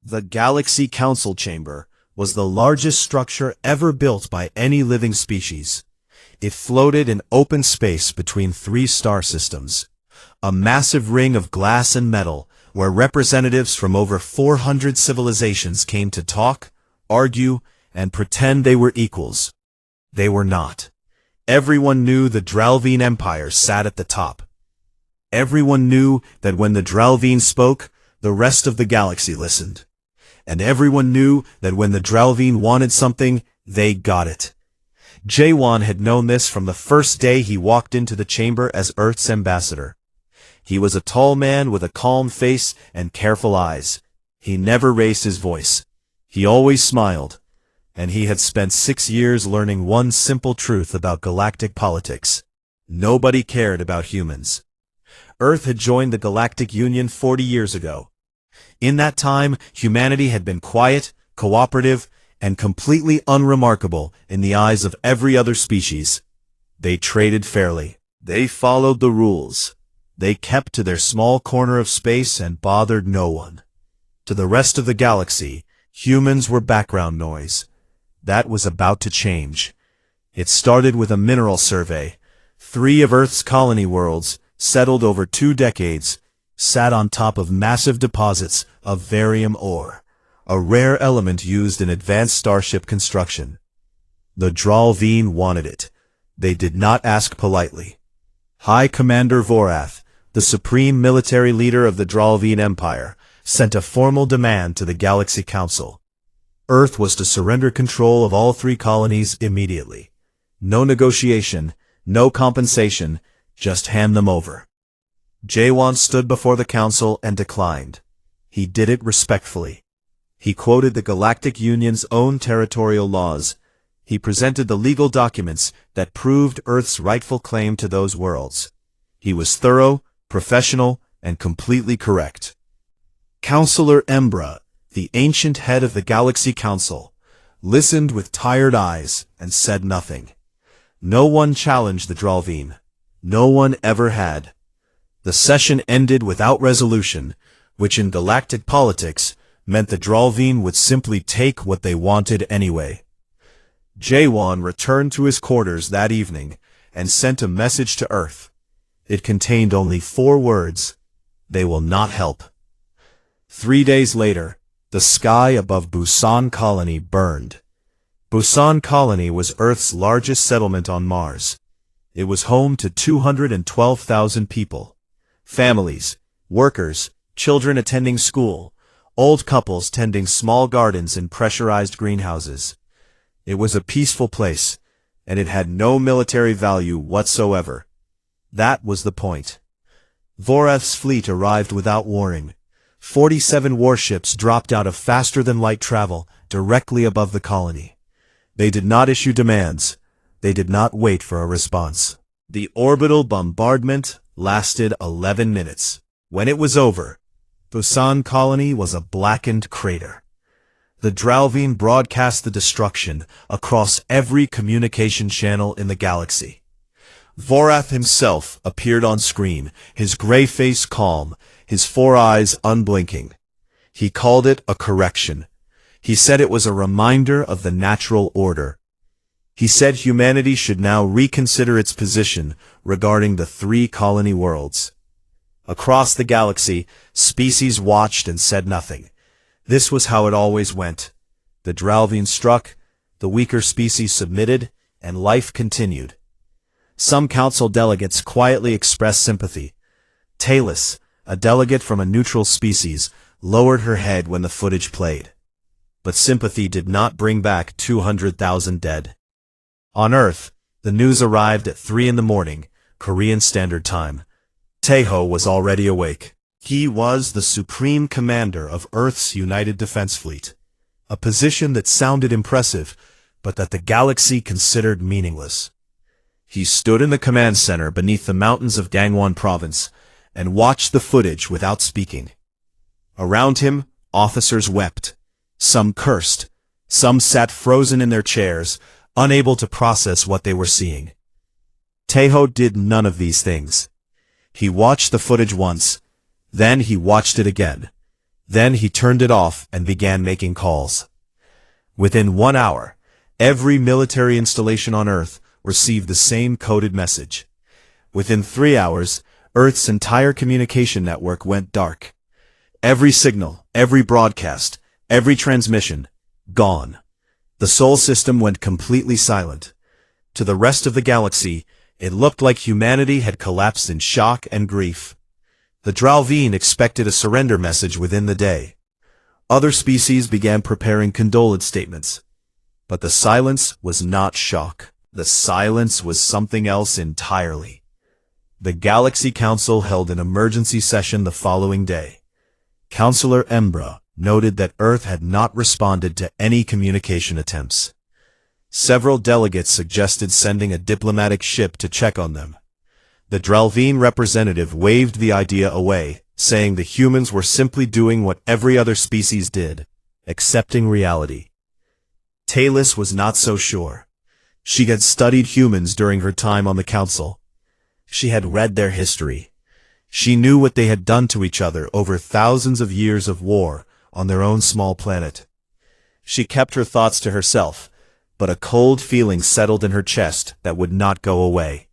The Galaxy Council Chamber was the largest structure ever built by any living species. It floated in open space between three star systems, a massive ring of glass and metal where representatives from over 400 civilizations came to talk, argue, and pretend they were equals. They were not. Everyone knew the Dralvine Empire sat at the top. Everyone knew that when the Dralvine spoke, the rest of the galaxy listened. And everyone knew that when the Dralvine wanted something, they got it. Jaewon had known this from the first day he walked into the chamber as Earth's ambassador. He was a tall man with a calm face and careful eyes. He never raised his voice. He always smiled. And he had spent 6 years learning one simple truth about galactic politics. Nobody cared about humans. Earth had joined the Galactic Union 40 years ago. In that time, humanity had been quiet, cooperative, and completely unremarkable in the eyes of every other species. They traded fairly. They followed the rules. They kept to their small corner of space and bothered no one. To the rest of the galaxy, humans were background noise. That was about to change. It started with a mineral survey. 3 of Earth's colony worlds, settled over 2 decades, sat on top of massive deposits of varium ore, a rare element used in advanced starship construction. The Dralvine wanted it. They did not ask politely. High Commander Vorath, the supreme military leader of the Dralvine Empire, sent a formal demand to the Galaxy Council. Earth was to surrender control of all 3 colonies immediately. No negotiation, no compensation, just hand them over. Jaewon stood before the council and declined. He did it respectfully. He quoted the Galactic Union's own territorial laws. He presented the legal documents that proved Earth's rightful claim to those worlds. He was thorough, professional, and completely correct. Counselor Embra, the ancient head of the Galaxy Council, listened with tired eyes and said nothing. No one challenged the Dralvine. No one ever had. The session ended without resolution, which in galactic politics meant the Dralvine would simply take what they wanted anyway. Jaewon returned to his quarters that evening and sent a message to Earth. It contained only 4 words: they will not help. 3 days later, the sky above Busan Colony burned. Busan Colony was Earth's largest settlement on Mars. It was home to 212,000 people. Families, workers, children attending school, old couples tending small gardens in pressurized greenhouses. It was a peaceful place, and it had no military value whatsoever. That was the point. Vorath's fleet arrived without warning. 47 warships dropped out of faster-than-light travel directly above the colony. They did not issue demands. They did not wait for a response. The orbital bombardment lasted 11 minutes. When it was over, Busan Colony was a blackened crater. The Dralvine broadcast the destruction across every communication channel in the galaxy. Vorath himself appeared on screen, his gray face calm, his 4 eyes unblinking. He called it a correction. He said it was a reminder of the natural order. He said humanity should now reconsider its position regarding the 3 colony worlds. Across the galaxy, species watched and said nothing. This was how it always went. The Dralvine struck, the weaker species submitted, and life continued. Some council delegates quietly expressed sympathy. Talus, a delegate from a neutral species, lowered her head when the footage played. But sympathy did not bring back 200,000 dead. On Earth, the news arrived at 3 in the morning, Korean Standard Time. Taeho was already awake. He was the supreme commander of Earth's United Defense Fleet, a position that sounded impressive, but that the galaxy considered meaningless. He stood in the command center beneath the mountains of Gangwon Province and watched the footage without speaking. Around him, officers wept. Some cursed. Some sat frozen in their chairs, unable to process what they were seeing. Taeho did none of these things. He watched the footage once, then he watched it again. Then he turned it off and began making calls. Within 1 hour, every military installation on Earth received the same coded message. Within 3 hours, Earth's entire communication network went dark. Every signal, every broadcast, every transmission, gone. The Sol system went completely silent. To the rest of the galaxy, it looked like humanity had collapsed in shock and grief. The Dralveen expected a surrender message within the day. Other species began preparing condolence statements. But the silence was not shock. The silence was something else entirely. The Galaxy Council held an emergency session the following day. Counselor Embra noted that Earth had not responded to any communication attempts. Several delegates suggested sending a diplomatic ship to check on them. The Dralveen representative waved the idea away, saying the humans were simply doing what every other species did, accepting reality. Talis was not so sure. She had studied humans during her time on the council. She had read their history. She knew what they had done to each other over thousands of years of war on their own small planet. She kept her thoughts to herself, but a cold feeling settled in her chest that would not go away.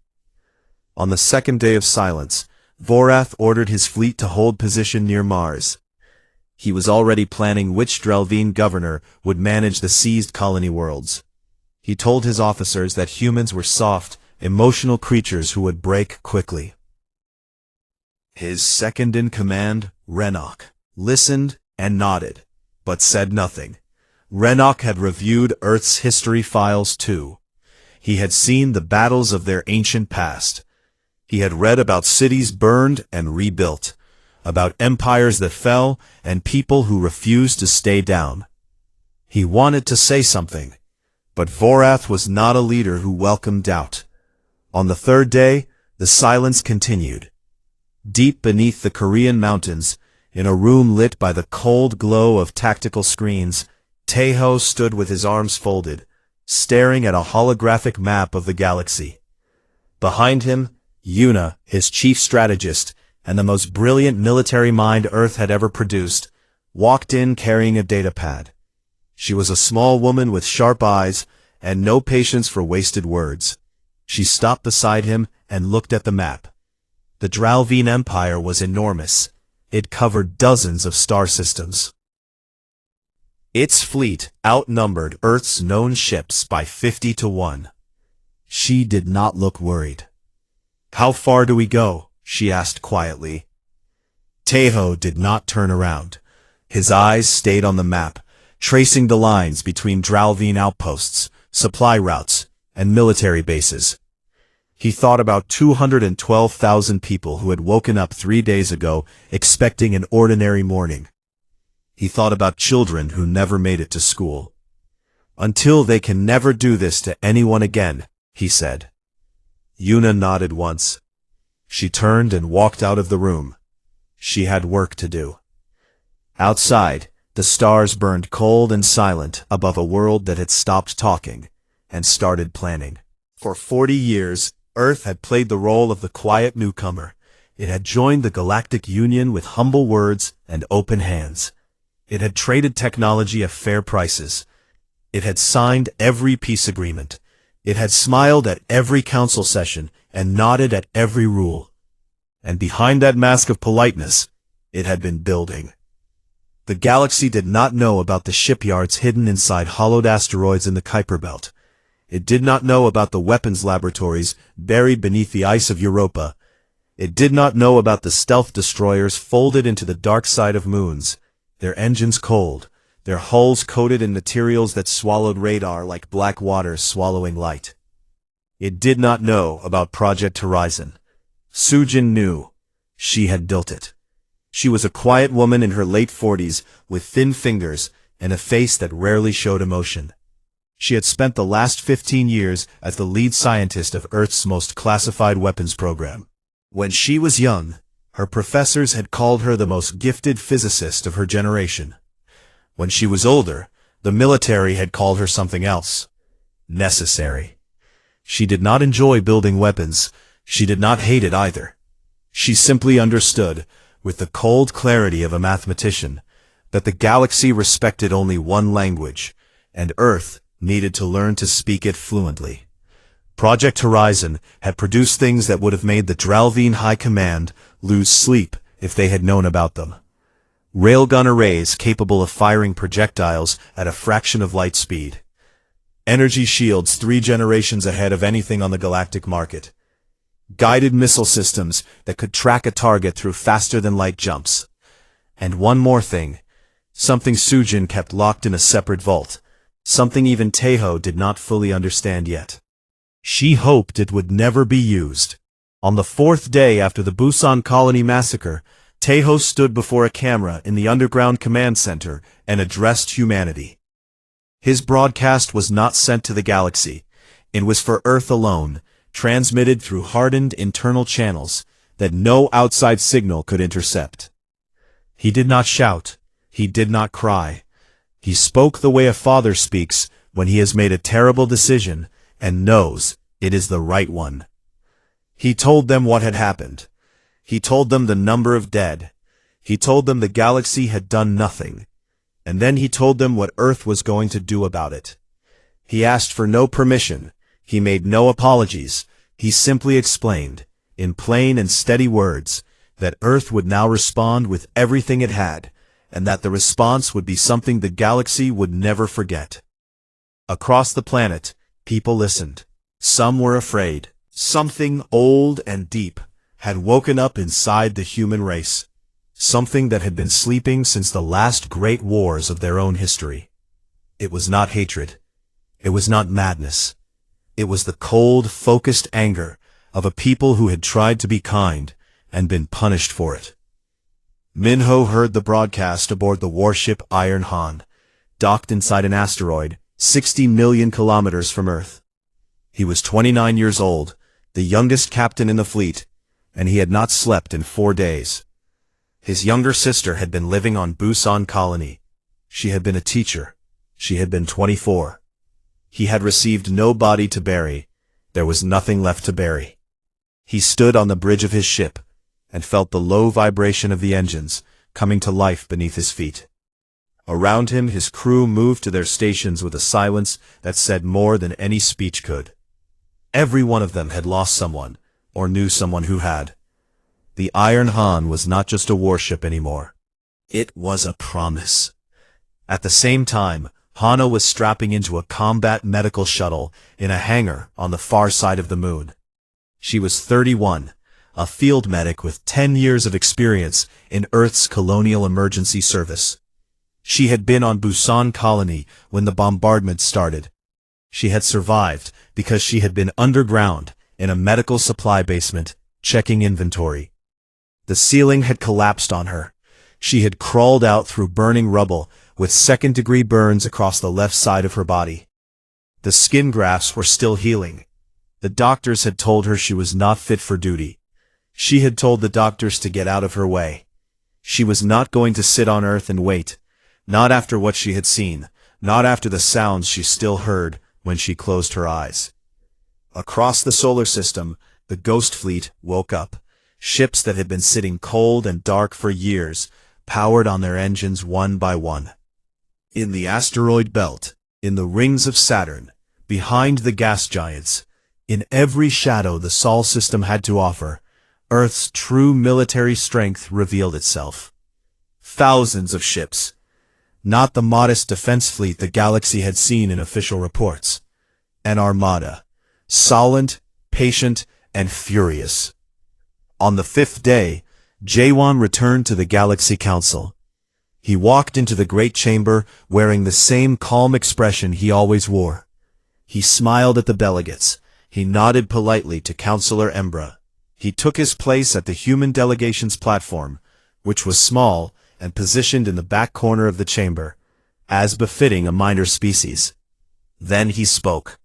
On the second day of silence, Vorath ordered his fleet to hold position near Mars. He was already planning which Dralveen governor would manage the seized colony worlds. He told his officers that humans were soft, emotional creatures who would break quickly. His second-in-command, Renok, listened and nodded, but said nothing. Renok had reviewed Earth's history files too. He had seen the battles of their ancient past. He had read about cities burned and rebuilt, about empires that fell and people who refused to stay down. He wanted to say something, but Vorath was not a leader who welcomed doubt. On the third day, the silence continued. Deep beneath the Korean mountains, in a room lit by the cold glow of tactical screens, Tejo stood with his arms folded, staring at a holographic map of the galaxy. Behind him, Yuna, his chief strategist, and the most brilliant military mind Earth had ever produced, walked in carrying a datapad. She was a small woman with sharp eyes and no patience for wasted words. She stopped beside him and looked at the map. The Dralveen Empire was enormous. It covered dozens of star systems. Its fleet outnumbered Earth's known ships by 50 to 1. She did not look worried. "How far do we go?" she asked quietly. Tejo did not turn around. His eyes stayed on the map, tracing the lines between Dralveen outposts, supply routes, and military bases. He thought about 212,000 people who had woken up 3 days ago expecting an ordinary morning. He thought about children who never made it to school. "Until they can never do this to anyone again," he said. Yuna nodded once. She turned and walked out of the room. She had work to do. Outside, the stars burned cold and silent above a world that had stopped talking and started planning. For 40 years, Earth had played the role of the quiet newcomer. It had joined the Galactic Union with humble words and open hands. It had traded technology at fair prices. It had signed every peace agreement. It had smiled at every council session and nodded at every rule. And behind that mask of politeness, it had been building. The galaxy did not know about the shipyards hidden inside hollowed asteroids in the Kuiper Belt. It did not know about the weapons laboratories buried beneath the ice of Europa. It did not know about the stealth destroyers folded into the dark side of moons, their engines cold, their hulls coated in materials that swallowed radar like black water swallowing light. It did not know about Project Horizon. Sujin knew. She had built it. She was a quiet woman in her late 40s with thin fingers and a face that rarely showed emotion. She had spent the last 15 years as the lead scientist of Earth's most classified weapons program. When she was young, her professors had called her the most gifted physicist of her generation. When she was older, the military had called her something else. Necessary. She did not enjoy building weapons. She did not hate it either. She simply understood, with the cold clarity of a mathematician, that the galaxy respected only one language, and Earth needed to learn to speak it fluently. Project Horizon had produced things that would have made the Dralvine High Command lose sleep if they had known about them. Railgun arrays capable of firing projectiles at a fraction of light speed. Energy shields 3 generations ahead of anything on the galactic market. Guided missile systems that could track a target through faster-than-light jumps. And one more thing. Something Sujin kept locked in a separate vault. Something even Tejo did not fully understand yet. She hoped it would never be used. On the 4th day after the Busan colony massacre, Tejo stood before a camera in the underground command center and addressed humanity. His broadcast was not sent to the galaxy. It was for Earth alone, transmitted through hardened internal channels that no outside signal could intercept. He did not shout. He did not cry. He spoke the way a father speaks when he has made a terrible decision and knows it is the right one. He told them what had happened. He told them the number of dead. He told them the galaxy had done nothing. And then he told them what Earth was going to do about it. He asked for no permission. He made no apologies. He simply explained, in plain and steady words, that Earth would now respond with everything it had, and that the response would be something the galaxy would never forget. Across the planet, people listened. Some were afraid. Something old and deep had woken up inside the human race. Something that had been sleeping since the last great wars of their own history. It was not hatred. It was not madness. It was the cold, focused anger of a people who had tried to be kind and been punished for it. Minho heard the broadcast aboard the warship Iron Han, docked inside an asteroid 60 million kilometers from Earth. He was 29 years old, the youngest captain in the fleet, and he had not slept in 4 days. His younger sister had been living on Busan Colony. She had been a teacher. She had been 24. He had received no body to bury. There was nothing left to bury. He stood on the bridge of his ship and felt the low vibration of the engines coming to life beneath his feet. Around him, his crew moved to their stations with a silence that said more than any speech could. Every one of them had lost someone, or knew someone who had. The Iron Han was not just a warship anymore. It was a promise. At the same time, Hana was strapping into a combat medical shuttle in a hangar on the far side of the moon. She was 31, a field medic with 10 years of experience in Earth's colonial emergency service. She had been on Busan Colony when the bombardment started. She had survived because she had been underground in a medical supply basement, checking inventory. The ceiling had collapsed on her. She had crawled out through burning rubble with second-degree burns across the left side of her body. The skin grafts were still healing. The doctors had told her she was not fit for duty. She had told the doctors to get out of her way. She was not going to sit on Earth and wait, not after what she had seen, not after the sounds she still heard when she closed her eyes. Across the solar system, the Ghost Fleet woke up. Ships that had been sitting cold and dark for years powered on their engines one by one. In the asteroid belt, in the rings of Saturn, behind the gas giants, in every shadow the Sol system had to offer, Earth's true military strength revealed itself. Thousands of ships. Not the modest defense fleet the galaxy had seen in official reports. An armada. Solent, patient, and furious. On the 5th day, Jaewon returned to the Galaxy Council. He walked into the great chamber wearing the same calm expression he always wore. He smiled at the delegates. He nodded politely to Councillor Embra. He took his place at the human delegation's platform, which was small and positioned in the back corner of the chamber, as befitting a minor species. Then he spoke.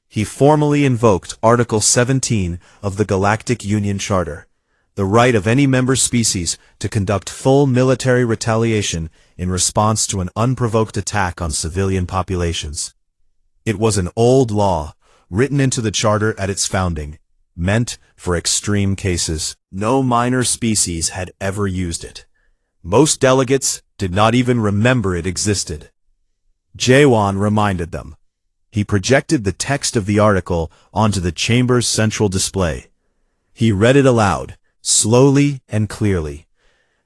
He formally invoked Article 17 of the Galactic Union Charter, the right of any member species to conduct full military retaliation in response to an unprovoked attack on civilian populations. It was an old law, written into the Charter at its founding, meant for extreme cases. No minor species had ever used it. Most delegates did not even remember it existed. Jaewon reminded them. He projected the text of the article onto the chamber's central display. He read it aloud, slowly and clearly.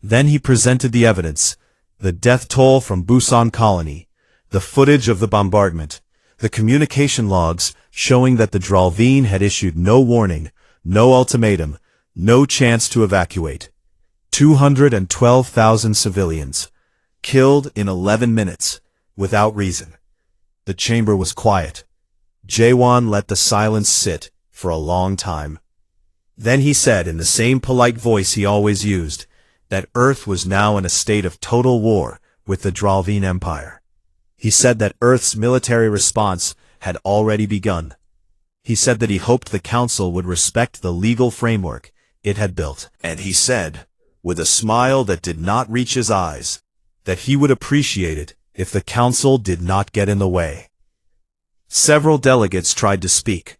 Then he presented the evidence: the death toll from Busan Colony, the footage of the bombardment, the communication logs showing that the Dralveen had issued no warning, no ultimatum, no chance to evacuate. 212,000 civilians, killed in 11 minutes, without reason. The chamber was quiet. Jaewon let the silence sit for a long time. Then he said in the same polite voice he always used, that Earth was now in a state of total war with the Dralveen Empire. He said that Earth's military response had already begun. He said that he hoped the Council would respect the legal framework it had built. And he said, with a smile that did not reach his eyes, that he would appreciate it if the Council did not get in the way. Several delegates tried to speak.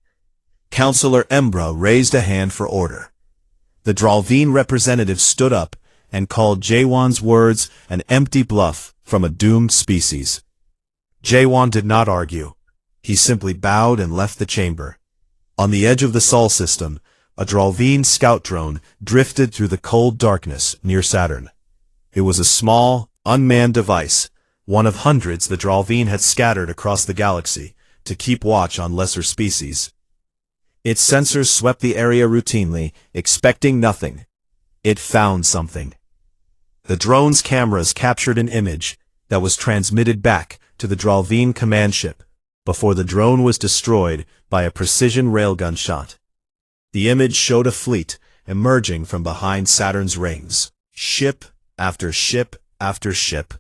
Councillor Embra raised a hand for order. The Dralveen representative stood up and called Jaewon's words an empty bluff from a doomed species. Jaewon did not argue. He simply bowed and left the chamber. On the edge of the Sol system, a Dralveen scout drone drifted through the cold darkness near Saturn. It was a small, unmanned device, one of hundreds the Dralveen had scattered across the galaxy to keep watch on lesser species. Its sensors swept the area routinely, expecting nothing. It found something. The drone's cameras captured an image that was transmitted back to the Dralveen command ship before the drone was destroyed by a precision railgun shot. The image showed a fleet emerging from behind Saturn's rings. Ship after ship after ship,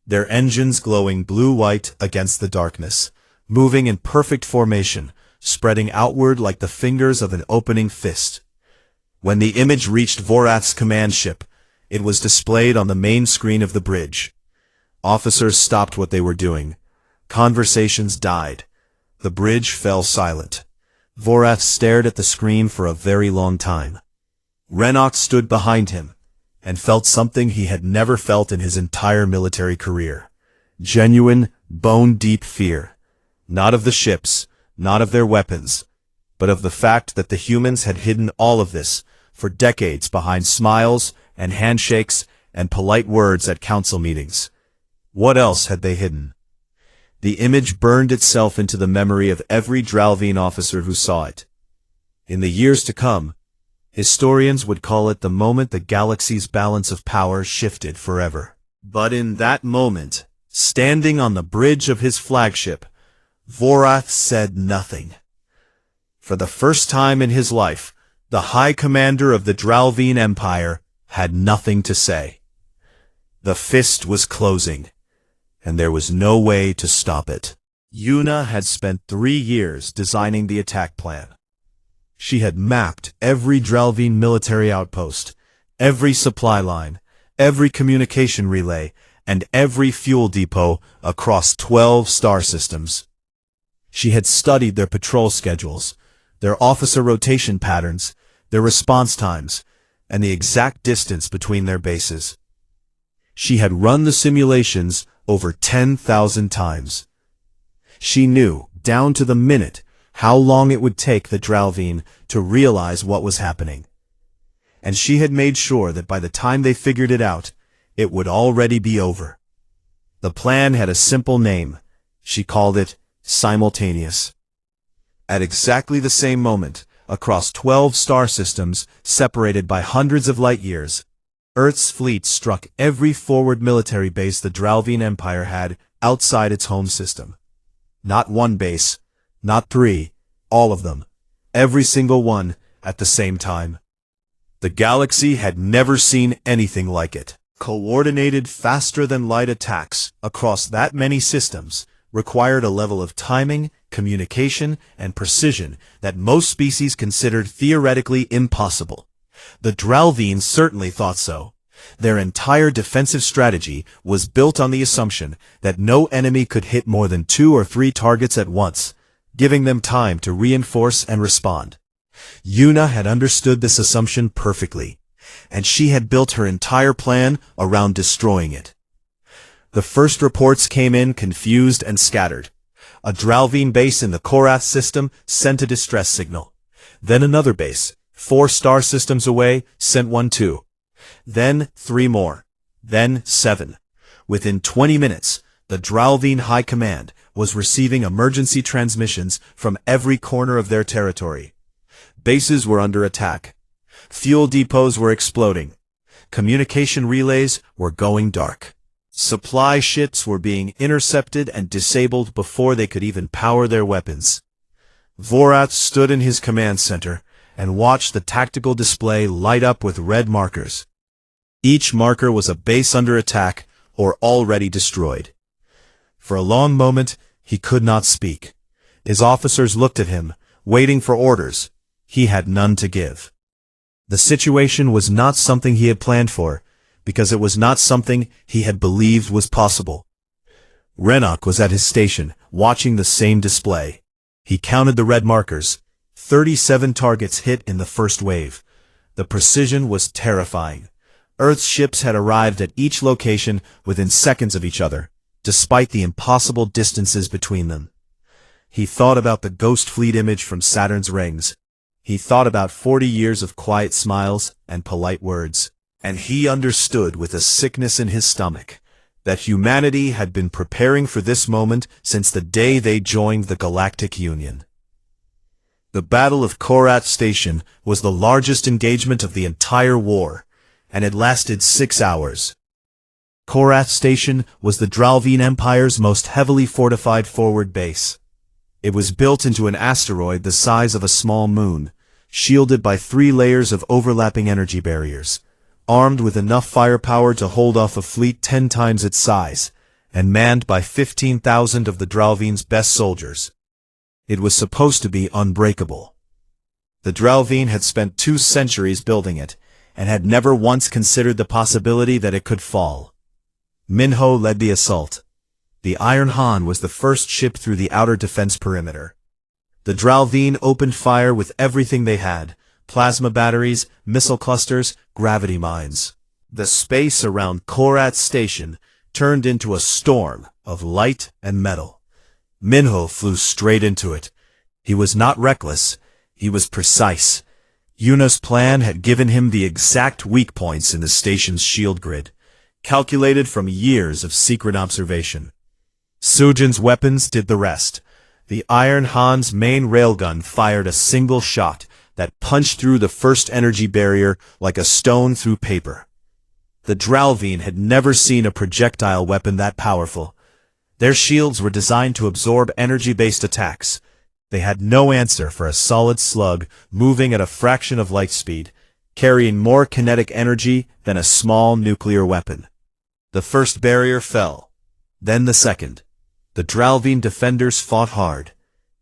their engines glowing blue-white against the darkness, moving in perfect formation, spreading outward like the fingers of an opening fist. When the image reached Vorath's command ship, it was displayed on the main screen of the bridge. Officers stopped what they were doing. Conversations died. The bridge fell silent. Vorath stared at the screen for a very long time. Renok stood behind him and felt something he had never felt in his entire military career. Genuine, bone-deep fear. Not of the ships, not of their weapons, but of the fact that the humans had hidden all of this for decades behind smiles and handshakes and polite words at council meetings. What else had they hidden? The image burned itself into the memory of every Dralveen officer who saw it. In the years to come, historians would call it the moment the galaxy's balance of power shifted forever. But in that moment, standing on the bridge of his flagship, Vorath said nothing. For the first time in his life, the High Commander of the Dralveen Empire had nothing to say. The fist was closing, and there was no way to stop it. Yuna had spent 3 years designing the attack plan. She had mapped every Dralveen military outpost, every supply line, every communication relay, and every fuel depot across 12 star systems. She had studied their patrol schedules, their officer rotation patterns, their response times, and the exact distance between their bases. She had run the simulations over 10,000 times. She knew, down to the minute, how long it would take the Dralveen to realize what was happening. And she had made sure that by the time they figured it out, it would already be over. The plan had a simple name. She called it simultaneous. At exactly the same moment, across 12 star systems separated by hundreds of light years, Earth's fleet struck every forward military base the Dralveen Empire had outside its home system. Not one base, not 3, all of them, every single one, at the same time. The galaxy had never seen anything like it. Coordinated faster-than-light attacks across that many systems required a level of timing, communication, and precision that most species considered theoretically impossible. The Dralveen certainly thought so. Their entire defensive strategy was built on the assumption that no enemy could hit more than 2 or 3 targets at once, giving them time to reinforce and respond. Yuna had understood this assumption perfectly, and she had built her entire plan around destroying it. The first reports came in confused and scattered. A Dralvine base in the Korath system sent a distress signal. Then another base, 4 star systems away, sent one too. Then 3 more. Then 7. Within 20 minutes, the Dralvine High Command was receiving emergency transmissions from every corner of their territory. Bases were under attack. Fuel depots were exploding. Communication relays were going dark. Supply ships were being intercepted and disabled before they could even power their weapons. Vorath stood in his command center and watched the tactical display light up with red markers. Each marker was a base under attack or already destroyed. For a long moment, he could not speak. His officers looked at him, waiting for orders. He had none to give. The situation was not something he had planned for, because it was not something he had believed was possible. Renok was at his station, watching the same display. He counted the red markers. 37 targets hit in the first wave. The precision was terrifying. Earth's ships had arrived at each location within seconds of each other, despite the impossible distances between them. He thought about the ghost fleet image from Saturn's rings. He thought about 40 years of quiet smiles and polite words. And he understood with a sickness in his stomach that humanity had been preparing for this moment since the day they joined the Galactic Union. The Battle of Korath Station was the largest engagement of the entire war, and it lasted 6 hours. Korath Station was the Dralvine Empire's most heavily fortified forward base. It was built into an asteroid the size of a small moon, shielded by 3 layers of overlapping energy barriers, armed with enough firepower to hold off a fleet 10 times its size, and manned by 15,000 of the Dralvine's best soldiers. It was supposed to be unbreakable. The Dralvine had spent 2 centuries building it, and had never once considered the possibility that it could fall. Minho led the assault. The Iron Han was the first ship through the outer defense perimeter. The Dralvine opened fire with everything they had: plasma batteries, missile clusters, gravity mines. The space around Korath Station turned into a storm of light and metal. Minho flew straight into it. He was not reckless. He was precise. Yuna's plan had given him the exact weak points in the station's shield grid, calculated from years of secret observation. Sujin's weapons did the rest. The Iron Han's main railgun fired a single shot that punched through the first energy barrier like a stone through paper. The Dralvine had never seen a projectile weapon that powerful. Their shields were designed to absorb energy-based attacks. They had no answer for a solid slug moving at a fraction of light speed, carrying more kinetic energy than a small nuclear weapon. The first barrier fell. Then the second. The Dralvine defenders fought hard.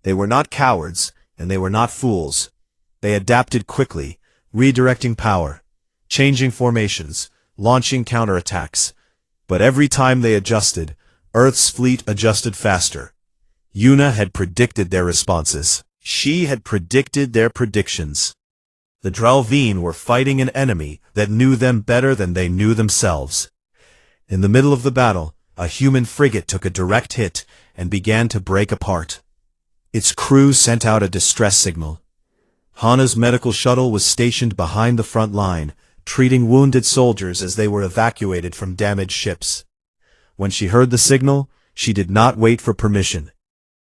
They were not cowards, and they were not fools. They adapted quickly, redirecting power, changing formations, launching counterattacks. But every time they adjusted, Earth's fleet adjusted faster. Yuna had predicted their responses. She had predicted their predictions. The Dralvine were fighting an enemy that knew them better than they knew themselves. In the middle of the battle, a human frigate took a direct hit and began to break apart. Its crew sent out a distress signal. Hana's medical shuttle was stationed behind the front line, treating wounded soldiers as they were evacuated from damaged ships. When she heard the signal, she did not wait for permission.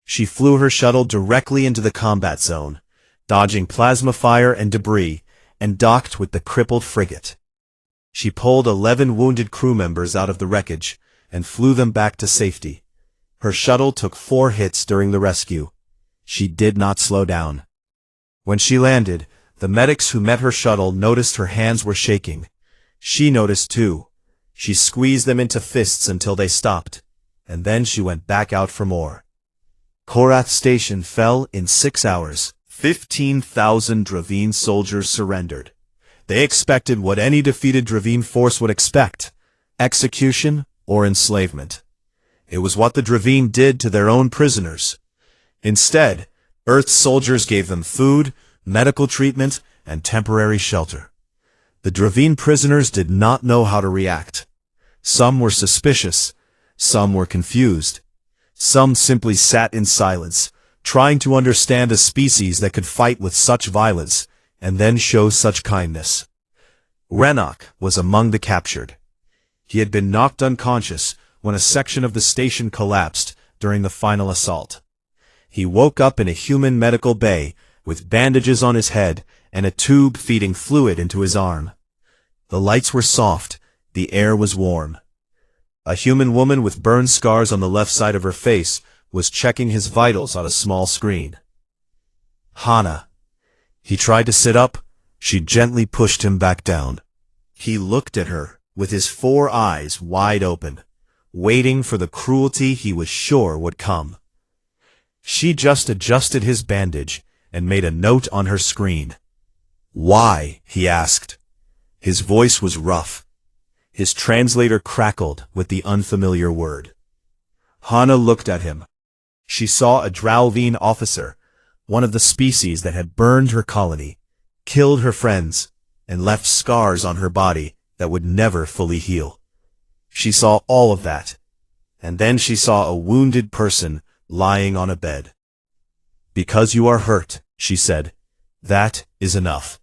She flew her shuttle directly into the combat zone, dodging plasma fire and debris, and docked with the crippled frigate. She pulled 11 wounded crew members out of the wreckage and flew them back to safety. Her shuttle took 4 hits during the rescue. She did not slow down. When she landed, the medics who met her shuttle noticed her hands were shaking. She noticed too. She squeezed them into fists until they stopped, and then she went back out for more. Korath Station fell in 6 hours. 15,000 Dralvine soldiers surrendered. They expected what any defeated Dralvine force would expect: execution or enslavement. It was what the Dralvine did to their own prisoners. Instead, Earth's soldiers gave them food, medical treatment, and temporary shelter. The Dralvine prisoners did not know how to react. Some were suspicious. Some were confused. Some simply sat in silence, trying to understand a species that could fight with such violence and then show such kindness. Renok was among the captured. He had been knocked unconscious when a section of the station collapsed during the final assault. He woke up in a human medical bay with bandages on his head and a tube feeding fluid into his arm. The lights were soft, the air was warm. A human woman with burn scars on the left side of her face was checking his vitals on a small screen. Hana. He tried to sit up. She gently pushed him back down. He looked at her, with his 4 eyes wide open, waiting for the cruelty he was sure would come. She just adjusted his bandage and made a note on her screen. "Why?" he asked. His voice was rough. His translator crackled with the unfamiliar word. Hana looked at him. She saw a Dralvine officer, one of the species that had burned her colony, killed her friends, and left scars on her body that would never fully heal. She saw all of that, and then she saw a wounded person lying on a bed. "Because you are hurt," she said, "that is enough."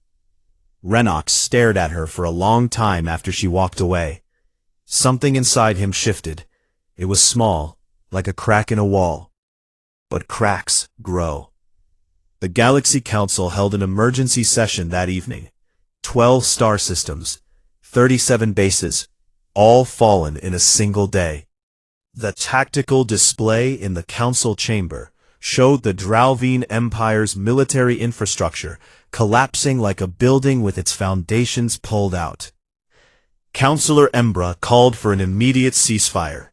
Renok stared at her for a long time after she walked away. Something inside him shifted. It was small, like a crack in a wall. But cracks grow. The Galaxy Council held an emergency session that evening. 12 star systems, 37 bases, all fallen in a single day. The tactical display in the council chamber showed the Dralvine Empire's military infrastructure collapsing like a building with its foundations pulled out. Councillor Embra called for an immediate ceasefire.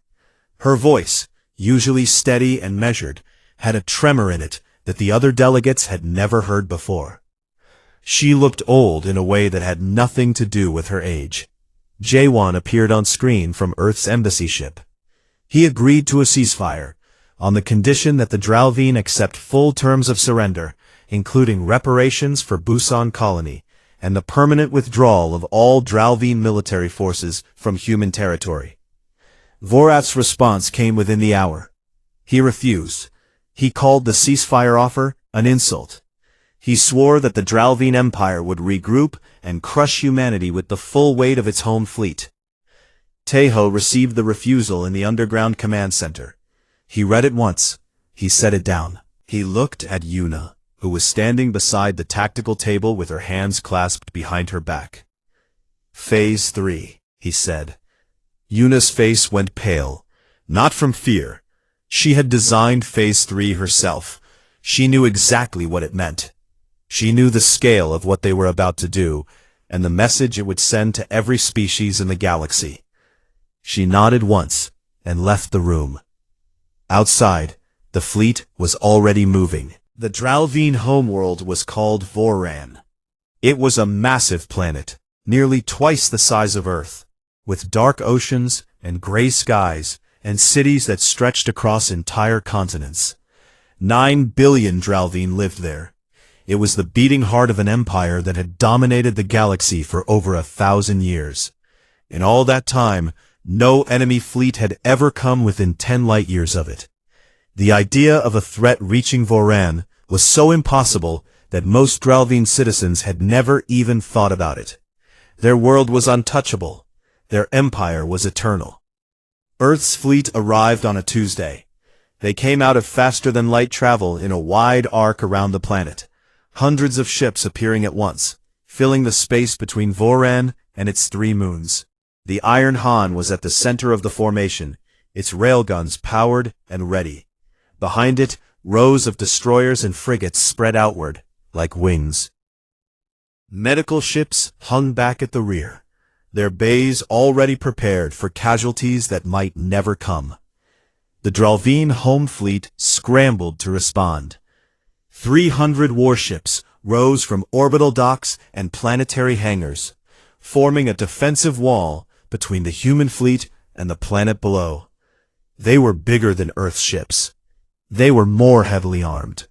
Her voice, usually steady and measured, had a tremor in it that the other delegates had never heard before. She looked old in a way that had nothing to do with her age. Jaewon appeared on screen from Earth's embassy ship. He agreed to a ceasefire, on the condition that the Dralvine accept full terms of surrender, including reparations for Busan Colony, and the permanent withdrawal of all Dralvine military forces from human territory. Vorath's response came within the hour. He refused. He called the ceasefire offer an insult. He swore that the Dralvine Empire would regroup and crush humanity with the full weight of its home fleet. Taeho received the refusal in the underground command center. He read it once. He set it down. He looked at Yuna, who was standing beside the tactical table with her hands clasped behind her back. "Phase 3, he said. Yuna's face went pale, not from fear. She had designed Phase 3 herself. She knew exactly what it meant. She knew the scale of what they were about to do, and the message it would send to every species in the galaxy. She nodded once, and left the room. Outside, the fleet was already moving. The Dralvine homeworld was called Voran. It was a massive planet, nearly twice the size of Earth, with dark oceans and gray skies, and cities that stretched across entire continents. 9 billion Dralvine lived there. It was the beating heart of an empire that had dominated the galaxy for over 1,000 years. In all that time, no enemy fleet had ever come within 10 light-years of it. The idea of a threat reaching Voran was so impossible that most Dralvine citizens had never even thought about it. Their world was untouchable. Their empire was eternal. Earth's fleet arrived on a Tuesday. They came out of faster-than-light travel in a wide arc around the planet, hundreds of ships appearing at once, filling the space between Voran and its 3 moons. The Iron Han was at the center of the formation, its railguns powered and ready. Behind it, rows of destroyers and frigates spread outward, like wings. Medical ships hung back at the rear, their bays already prepared for casualties that might never come. The Dralvine home fleet scrambled to respond. 300 warships rose from orbital docks and planetary hangars, forming a defensive wall between the human fleet and the planet below. They were bigger than Earth's ships. They were more heavily armed.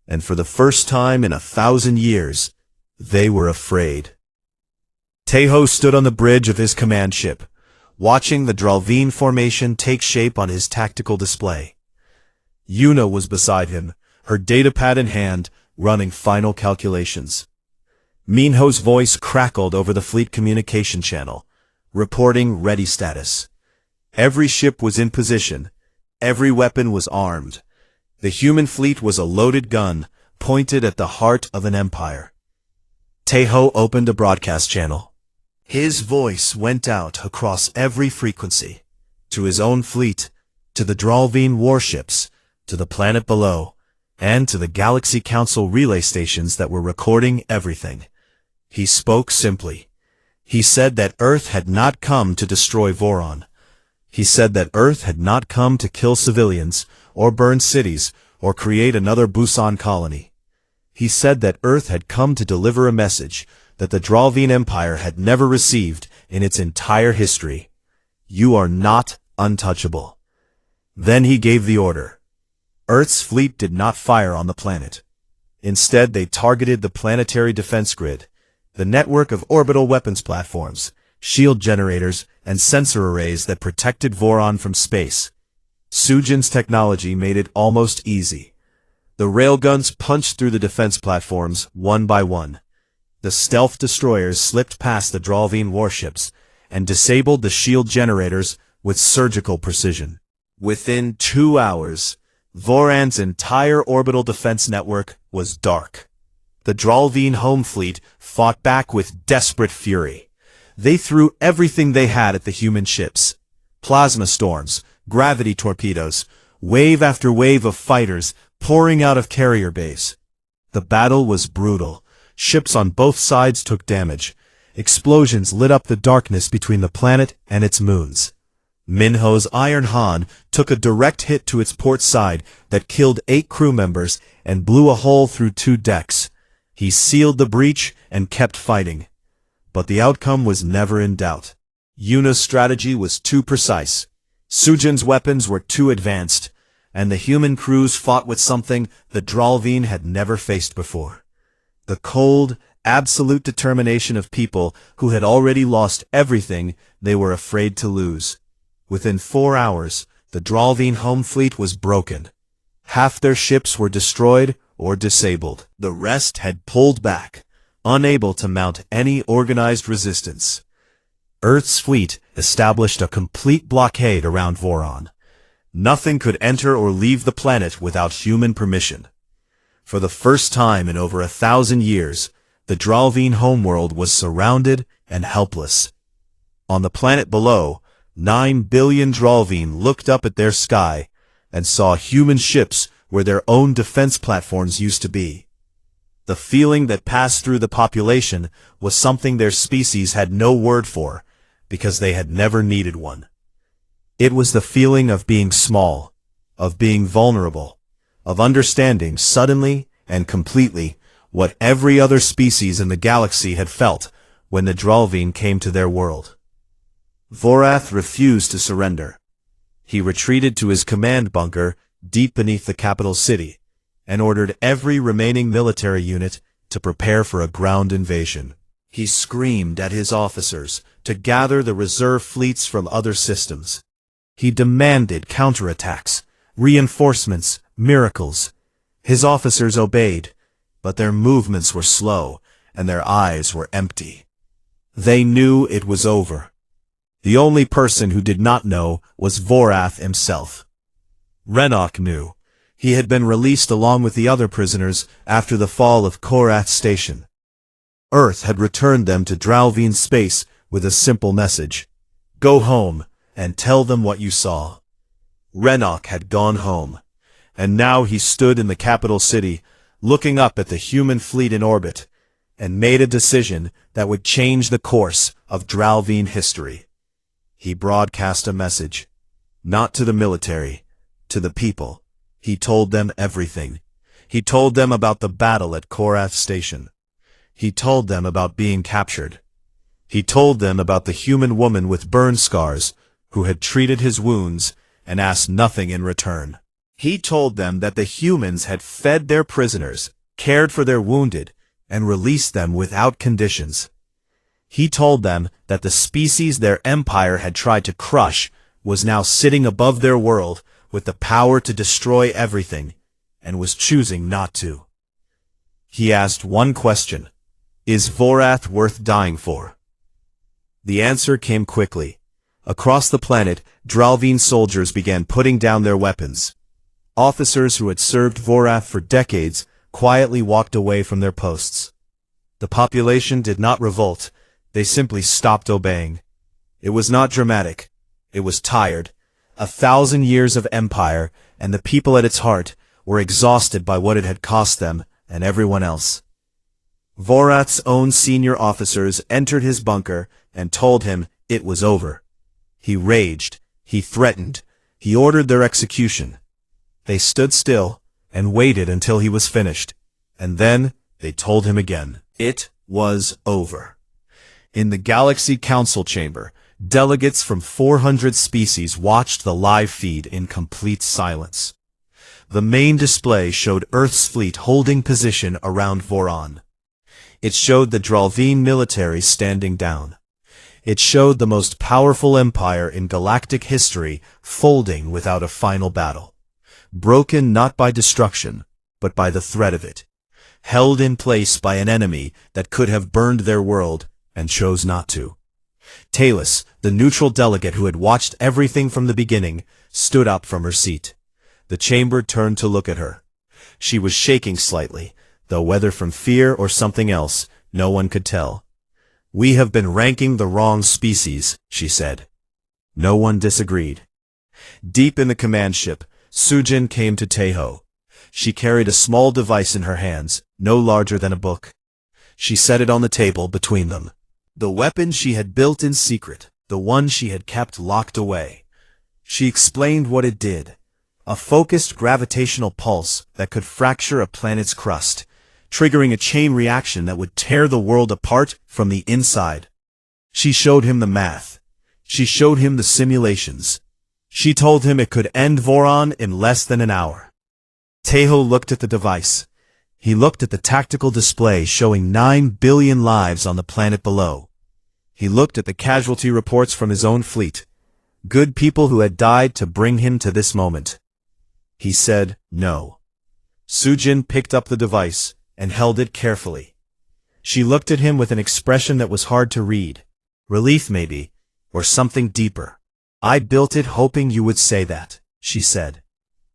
And for the first time in 1,000 years, they were afraid. Taeho stood on the bridge of his command ship, watching the Dralvine formation take shape on his tactical display. Yuna was beside him, her datapad in hand, running final calculations. Minho's voice crackled over the fleet communication channel, reporting ready status. Every ship was in position, every weapon was armed. The human fleet was a loaded gun, pointed at the heart of an empire. Tejo opened a broadcast channel. His voice went out across every frequency, to his own fleet, to the Dralvine warships, to the planet below, and to the Galaxy Council relay stations that were recording everything. He spoke simply. He said that Earth had not come to destroy Voron. He said that Earth had not come to kill civilians, or burn cities, or create another Busan colony. He said that Earth had come to deliver a message that the Dralvine Empire had never received in its entire history. You are not untouchable. Then he gave the order. Earth's fleet did not fire on the planet. Instead, they targeted the planetary defense grid, the network of orbital weapons platforms, shield generators, and sensor arrays that protected Voron from space. Sujin's technology made it almost easy. The railguns punched through the defense platforms one by one. The stealth destroyers slipped past the Dralvine warships and disabled the shield generators with surgical precision. Within 2 hours, Voron's entire orbital defense network was dark. The Dralvine home fleet fought back with desperate fury. They threw everything they had at the human ships. Plasma storms, gravity torpedoes, wave after wave of fighters pouring out of carrier bays. The battle was brutal. Ships on both sides took damage. Explosions lit up the darkness between the planet and its moons. Minho's Iron Han took a direct hit to its port side that killed 8 crew members and blew a hole through 2 decks. He sealed the breach and kept fighting. But the outcome was never in doubt. Yuna's strategy was too precise. Sujin's weapons were too advanced, and the human crews fought with something the Dralvine had never faced before. The cold, absolute determination of people who had already lost everything they were afraid to lose. Within 4 hours, the Dralvine home fleet was broken. Half their ships were destroyed or disabled. The rest had pulled back, unable to mount any organized resistance. Earth's fleet established a complete blockade around Voron. Nothing could enter or leave the planet without human permission. For the first time in over 1,000 years, the Dralvine homeworld was surrounded and helpless. On the planet below, 9 billion Dralvine looked up at their sky and saw human ships where their own defense platforms used to be. The feeling that passed through the population was something their species had no word for, because they had never needed one. It was the feeling of being small, of being vulnerable, of understanding suddenly and completely what every other species in the galaxy had felt when the Dralvine came to their world. Vorath refused to surrender. He retreated to his command bunker deep beneath the capital city and ordered every remaining military unit to prepare for a ground invasion. He screamed at his officers to gather the reserve fleets from other systems. He demanded counterattacks, reinforcements, miracles. His officers obeyed, but their movements were slow and their eyes were empty. They knew it was over. The only person who did not know was Vorath himself. Renok knew. He had been released along with the other prisoners after the fall of Korath Station. Earth had returned them to Dralvine space with a simple message. Go home and tell them what you saw. Renok had gone home, and now he stood in the capital city, looking up at the human fleet in orbit, and made a decision that would change the course of Dralvine history. He broadcast a message, not to the military, to the people. He told them everything. He told them about the battle at Korath Station. He told them about being captured. He told them about the human woman with burn scars who had treated his wounds and asked nothing in return. He told them that the humans had fed their prisoners, cared for their wounded, and released them without conditions. He told them that the species their empire had tried to crush was now sitting above their world with the power to destroy everything, and was choosing not to. He asked one question: is Vorath worth dying for? The answer came quickly. Across the planet, Dralvine soldiers began putting down their weapons. Officers who had served Vorath for decades quietly walked away from their posts. The population did not revolt, they simply stopped obeying. It was not dramatic. It was tired. 1,000 years of empire, and the people at its heart were exhausted by what it had cost them and everyone else. Vorath's own senior officers entered his bunker and told him it was over. He raged, he threatened, he ordered their execution. They stood still and waited until he was finished, and then they told him again. It was over. In the Galaxy Council chamber, delegates from 400 species watched the live feed in complete silence. The main display showed Earth's fleet holding position around Voron. It showed the Dralvine military standing down. It showed the most powerful empire in galactic history folding without a final battle. Broken not by destruction, but by the threat of it. Held in place by an enemy that could have burned their world and chose not to. Talus, the neutral delegate who had watched everything from the beginning, stood up from her seat. The chamber turned to look at her. She was shaking slightly, though whether from fear or something else, no one could tell. "We have been ranking the wrong species," she said. No one disagreed. Deep in the command ship, Sujin came to Teho. She carried a small device in her hands, no larger than a book. She set it on the table between them. The weapon she had built in secret, the one she had kept locked away. She explained what it did. A focused gravitational pulse that could fracture a planet's crust, triggering a chain reaction that would tear the world apart from the inside. She showed him the math. She showed him the simulations. She told him it could end Voron in less than an hour. Teho looked at the device. He looked at the tactical display showing 9 billion lives on the planet below. He looked at the casualty reports from his own fleet. Good people who had died to bring him to this moment. He said no. Sujin picked up the device and held it carefully. She looked at him with an expression that was hard to read. Relief maybe, or something deeper. "I built it hoping you would say that," she said.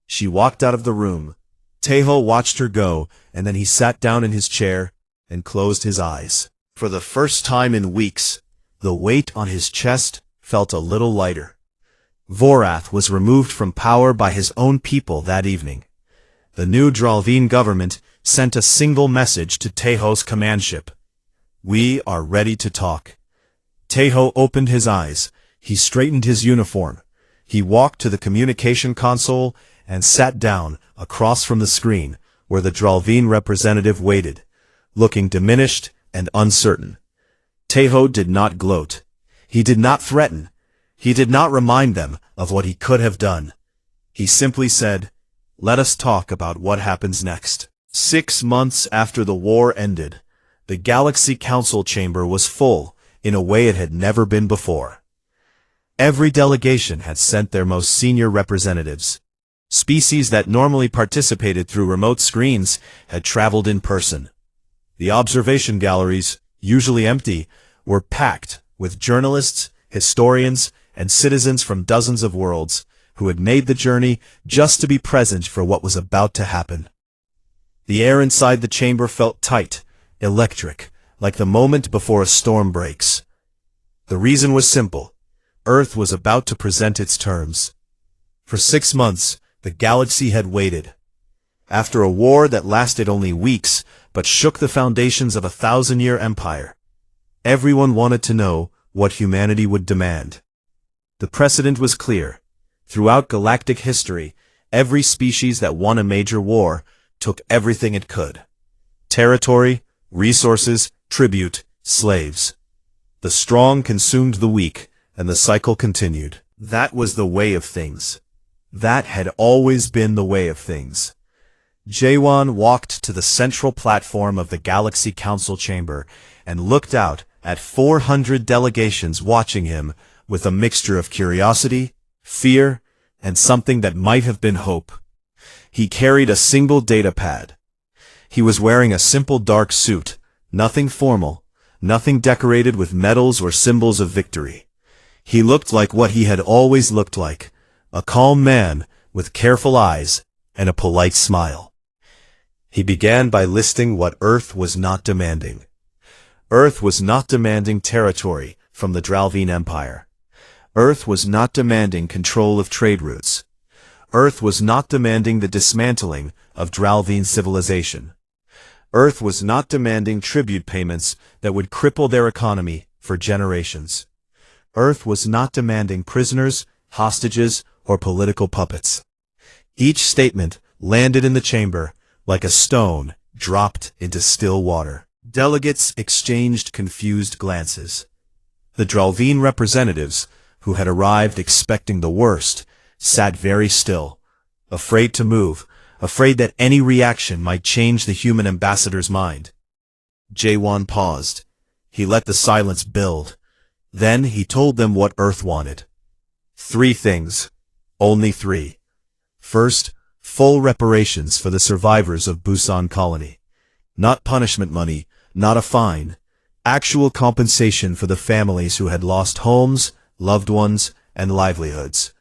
She walked out of the room. Teho watched her go, and then he sat down in his chair and closed his eyes. For the first time in weeks, the weight on his chest felt a little lighter. Vorath was removed from power by his own people that evening. The new Dralvine government sent a single message to Teho's command ship. "We are ready to talk." Teho opened his eyes. He straightened his uniform. He walked to the communication console and sat down across from the screen where the Dralvine representative waited, looking diminished and uncertain. Teho did not gloat. He did not threaten. He did not remind them of what he could have done. He simply said, "Let us talk about what happens next." 6 months after the war ended, the Galaxy Council chamber was full in a way it had never been before. Every delegation had sent their most senior representatives. Species that normally participated through remote screens had traveled in person. The observation galleries, usually empty, were packed with journalists, historians, and citizens from dozens of worlds who had made the journey just to be present for what was about to happen. The air inside the chamber felt tight, electric, like the moment before a storm breaks. The reason was simple. Earth was about to present its terms. For 6 months, the galaxy had waited. After a war that lasted only weeks, but shook the foundations of a 1,000-year empire, everyone wanted to know what humanity would demand. The precedent was clear. Throughout galactic history, every species that won a major war took everything it could. Territory, resources, tribute, slaves. The strong consumed the weak, and the cycle continued. That was the way of things. That had always been the way of things. Jaewon walked to the central platform of the Galaxy Council chamber and looked out at 400 delegations watching him with a mixture of curiosity, fear, and something that might have been hope. He carried a single data pad. He was wearing a simple dark suit, nothing formal, nothing decorated with medals or symbols of victory. He looked like what he had always looked like, a calm man with careful eyes and a polite smile. He began by listing what Earth was not demanding. Earth was not demanding territory from the Dralvine Empire. Earth was not demanding control of trade routes. Earth was not demanding the dismantling of Dralvine civilization. Earth was not demanding tribute payments that would cripple their economy for generations. Earth was not demanding prisoners, hostages, or political puppets. Each statement landed in the chamber like a stone dropped into still water. Delegates exchanged confused glances. The Dralvine representatives, who had arrived expecting the worst, sat very still, afraid to move, afraid that any reaction might change the human ambassador's mind. Jaewon paused. He let the silence build. Then he told them what Earth wanted. 3 things. Only 3. First, full reparations for the survivors of Busan Colony. Not punishment money, not a fine. Actual compensation for the families who had lost homes, loved ones, and livelihoods.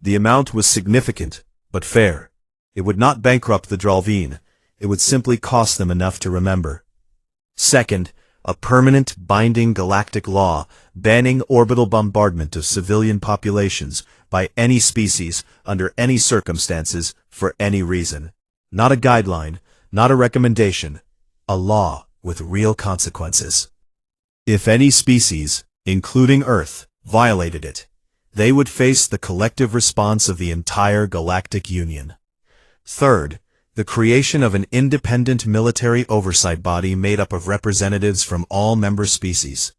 The amount was significant, but fair. It would not bankrupt the Dralvine. It would simply cost them enough to remember. Second, a permanent, binding galactic law banning orbital bombardment of civilian populations by any species, under any circumstances, for any reason. Not a guideline, not a recommendation. A law with real consequences. If any species, including Earth, violated it, they would face the collective response of the entire Galactic Union. Third, the creation of an independent military oversight body made up of representatives from all member species,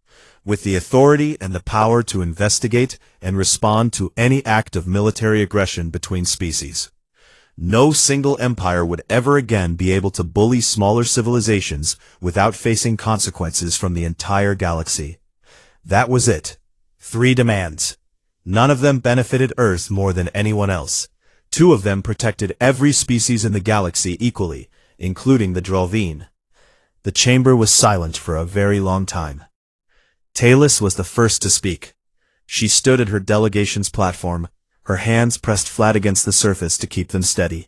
with the authority and the power to investigate and respond to any act of military aggression between species. No single empire would ever again be able to bully smaller civilizations without facing consequences from the entire galaxy. That was it. 3 demands. None of them benefited Earth more than anyone else. 2 of them protected every species in the galaxy equally, including the Dralvine. The chamber was silent for a very long time. Talus was the first to speak. She stood at her delegation's platform, her hands pressed flat against the surface to keep them steady.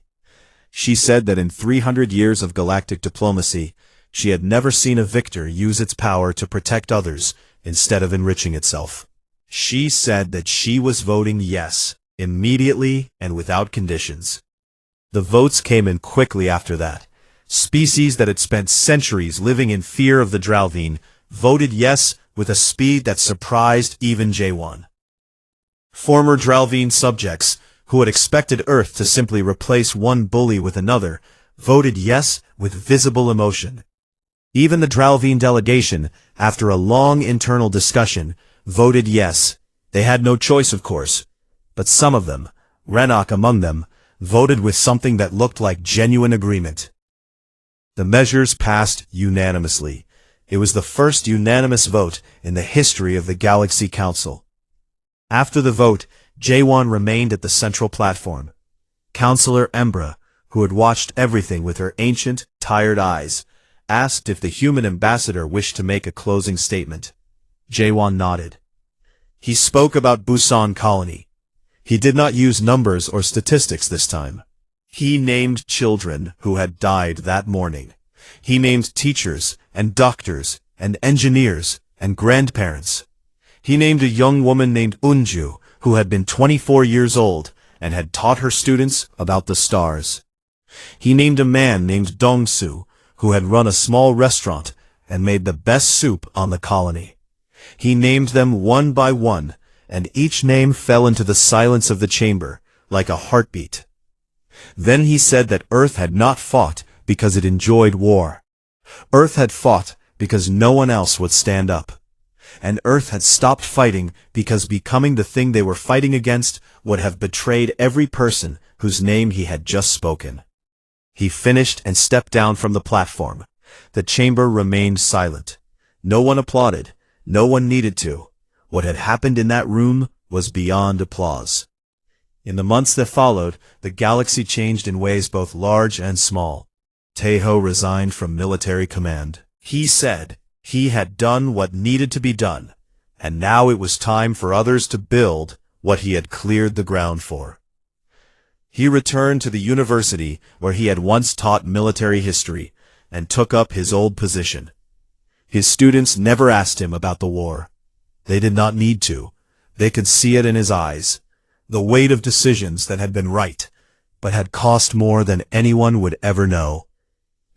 She said that in 300 years of galactic diplomacy, she had never seen a victor use its power to protect others instead of enriching itself. She said that she was voting yes, immediately and without conditions. The votes came in quickly after that. Species that had spent centuries living in fear of the Dralvine voted yes with a speed that surprised even Jaewon. Former Dralvine subjects, who had expected Earth to simply replace one bully with another, voted yes with visible emotion. Even the Dralvine delegation, after a long internal discussion, voted yes. They had no choice, of course. But some of them, Renok among them, voted with something that looked like genuine agreement. The measures passed unanimously. It was the first unanimous vote in the history of the Galaxy Council. After the vote, Jaewon remained at the central platform. Counselor Embra, who had watched everything with her ancient, tired eyes, asked if the human ambassador wished to make a closing statement. Jaewon nodded. He spoke about Busan Colony. He did not use numbers or statistics this time. He named children who had died that morning. He named teachers and doctors and engineers and grandparents. He named a young woman named Unju, who had been 24 years old and had taught her students about the stars. He named a man named Dongsu, who had run a small restaurant and made the best soup on the colony. He named them one by one, and each name fell into the silence of the chamber, like a heartbeat. Then he said that Earth had not fought because it enjoyed war. Earth had fought because no one else would stand up. And Earth had stopped fighting because becoming the thing they were fighting against would have betrayed every person whose name he had just spoken. He finished and stepped down from the platform. The chamber remained silent. No one applauded, No one needed to. What had happened in that room was beyond applause. In the months that followed, the galaxy changed in ways both large and small. Tejo resigned from military command. He said he had done what needed to be done, and now it was time for others to build what he had cleared the ground for. He returned to the university where he had once taught military history and took up his old position. His students never asked him about the war. They did not need to. They could see it in his eyes, the weight of decisions that had been right, but had cost more than anyone would ever know.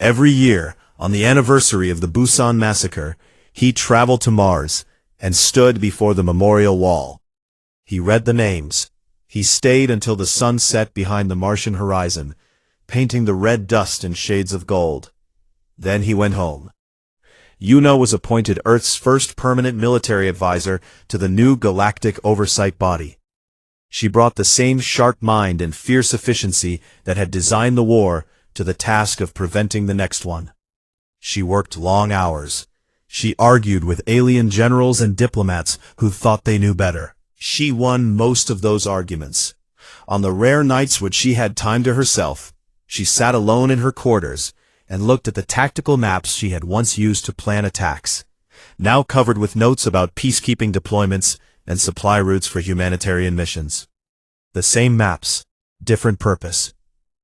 Every year, on the anniversary of the Busan massacre, he traveled to Mars and stood before the memorial wall. He read the names. He stayed until the sun set behind the Martian horizon, painting the red dust in shades of gold. Then he went home. Yuna was appointed Earth's first permanent military advisor to the new Galactic Oversight Body. She brought the same sharp mind and fierce efficiency that had designed the war to the task of preventing the next one. She worked long hours. She argued with alien generals and diplomats who thought they knew better. She won most of those arguments. On the rare nights when she had time to herself, she sat alone in her quarters and looked at the tactical maps she had once used to plan attacks, now covered with notes about peacekeeping deployments and supply routes for humanitarian missions. The same maps, different purpose.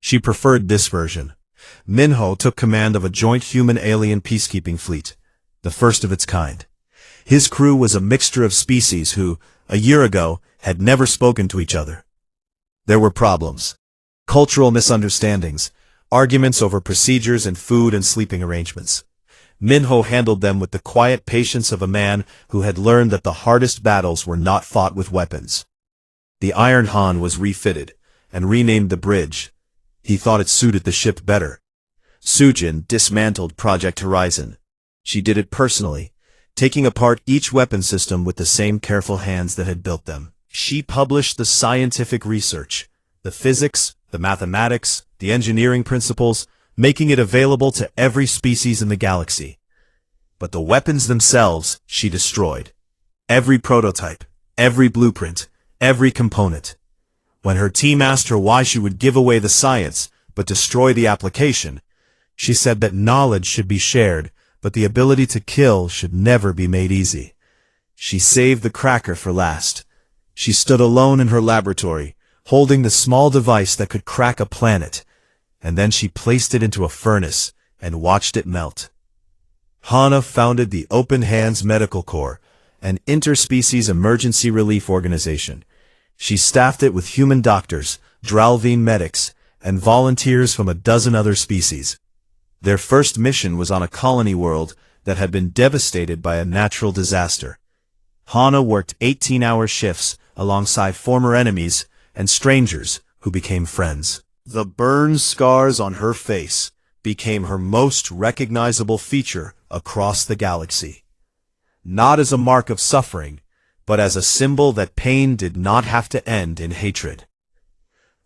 She preferred this version. Minho took command of a joint human-alien peacekeeping fleet, the first of its kind. His crew was a mixture of species who, a year ago, had never spoken to each other. There were problems. Cultural misunderstandings, arguments over procedures and food and sleeping arrangements. Minho handled them with the quiet patience of a man who had learned that the hardest battles were not fought with weapons. The Iron Han was refitted and renamed the bridge. He thought it suited the ship better. Sujin dismantled Project Horizon. She did it personally, taking apart each weapon system with the same careful hands that had built them. She published the scientific research, the physics, the mathematics, the engineering principles, making it available to every species in the galaxy. But the weapons themselves she destroyed. Every prototype, every blueprint, every component. When her team asked her why she would give away the science but destroy the application, she said that knowledge should be shared, but the ability to kill should never be made easy. She saved the cracker for last. She stood alone in her laboratory, holding the small device that could crack a planet, and then she placed it into a furnace and watched it melt. Hana founded the Open Hands Medical Corps, an interspecies emergency relief organization. She staffed it with human doctors, Dralvine medics, and volunteers from a dozen other species. Their first mission was on a colony world that had been devastated by a natural disaster. Hana worked 18-hour shifts alongside former enemies and strangers who became friends. The burn scars on her face became her most recognizable feature across the galaxy. Not as a mark of suffering, but as a symbol that pain did not have to end in hatred.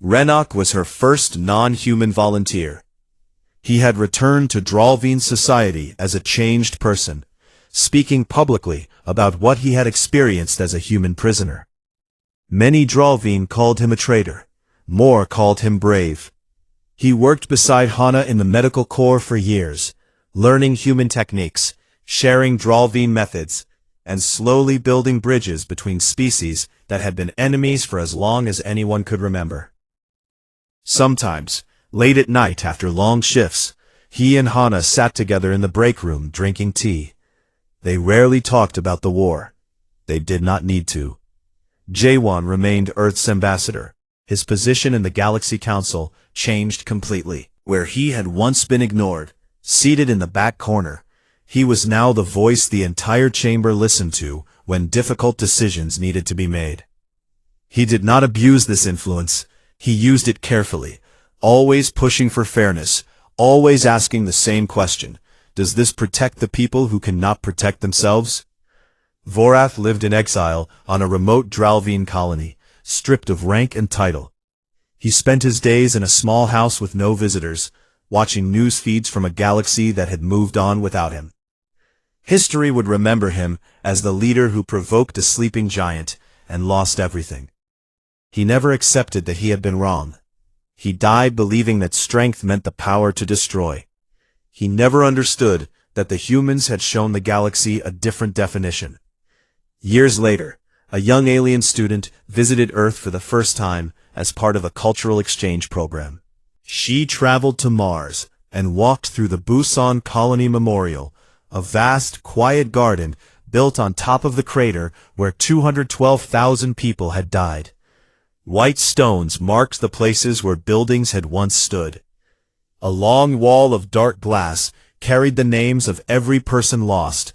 Renok was her first non-human volunteer. He had returned to Dralvine society as a changed person, speaking publicly about what he had experienced as a human prisoner. Many Dralvine called him a traitor. More called him brave. He worked beside Hana in the medical corps for years, learning human techniques, sharing Dralvine methods, and slowly building bridges between species that had been enemies for as long as anyone could remember. Sometimes, late at night after long shifts, he and Hana sat together in the break room drinking tea. They rarely talked about the war. They did not need to. Jaewon remained Earth's ambassador. His position in the Galaxy Council changed completely. Where he had once been ignored, seated in the back corner, he was now the voice the entire chamber listened to when difficult decisions needed to be made. He did not abuse this influence. He used it carefully, always pushing for fairness, always asking the same question: does this protect the people who cannot protect themselves? Vorath lived in exile on a remote Dralvine colony, stripped of rank and title. He spent his days in a small house with no visitors, watching news feeds from a galaxy that had moved on without him. History would remember him as the leader who provoked a sleeping giant and lost everything. He never accepted that he had been wrong. He died believing that strength meant the power to destroy. He never understood that the humans had shown the galaxy a different definition. Years later, a young alien student visited Earth for the first time as part of a cultural exchange program. She traveled to Mars and walked through the Busan Colony Memorial, a vast, quiet garden built on top of the crater where 212,000 people had died. White stones marked the places where buildings had once stood. A long wall of dark glass carried the names of every person lost,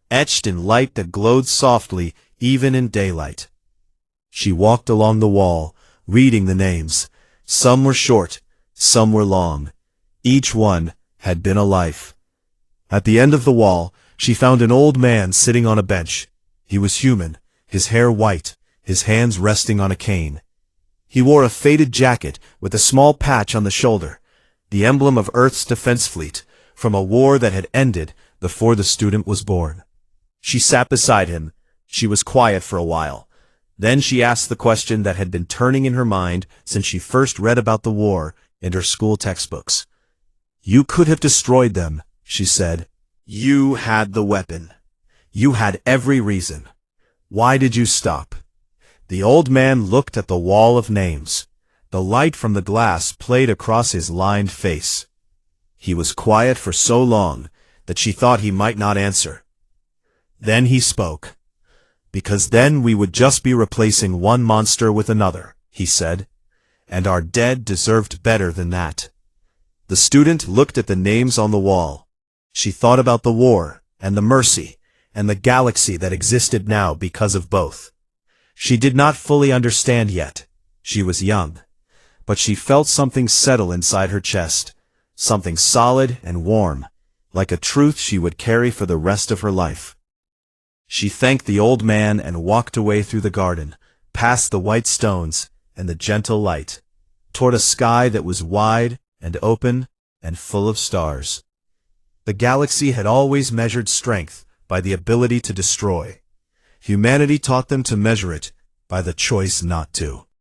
etched in light that glowed softly even in daylight. She walked along the wall, reading the names. Some were short, some were long. Each one had been a life. At the end of the wall, she found an old man sitting on a bench. He was human, his hair white, his hands resting on a cane. He wore a faded jacket with a small patch on the shoulder, the emblem of Earth's defense fleet, from a war that had ended before the student was born. She sat beside him. She was quiet for a while. Then she asked the question that had been turning in her mind since she first read about the war in her school textbooks. "You could have destroyed them," she said. "You had the weapon. You had every reason. Why did you stop?" The old man looked at the wall of names. The light from the glass played across his lined face. He was quiet for so long that she thought he might not answer. Then he spoke. "Because then we would just be replacing one monster with another," he said. "And our dead deserved better than that." The student looked at the names on the wall. She thought about the war, and the mercy, and the galaxy that existed now because of both. She did not fully understand yet. She was young. But she felt something settle inside her chest, something solid and warm, like a truth she would carry for the rest of her life. She thanked the old man and walked away through the garden, past the white stones and the gentle light, toward a sky that was wide and open and full of stars. The galaxy had always measured strength by the ability to destroy. Humanity taught them to measure it by the choice not to.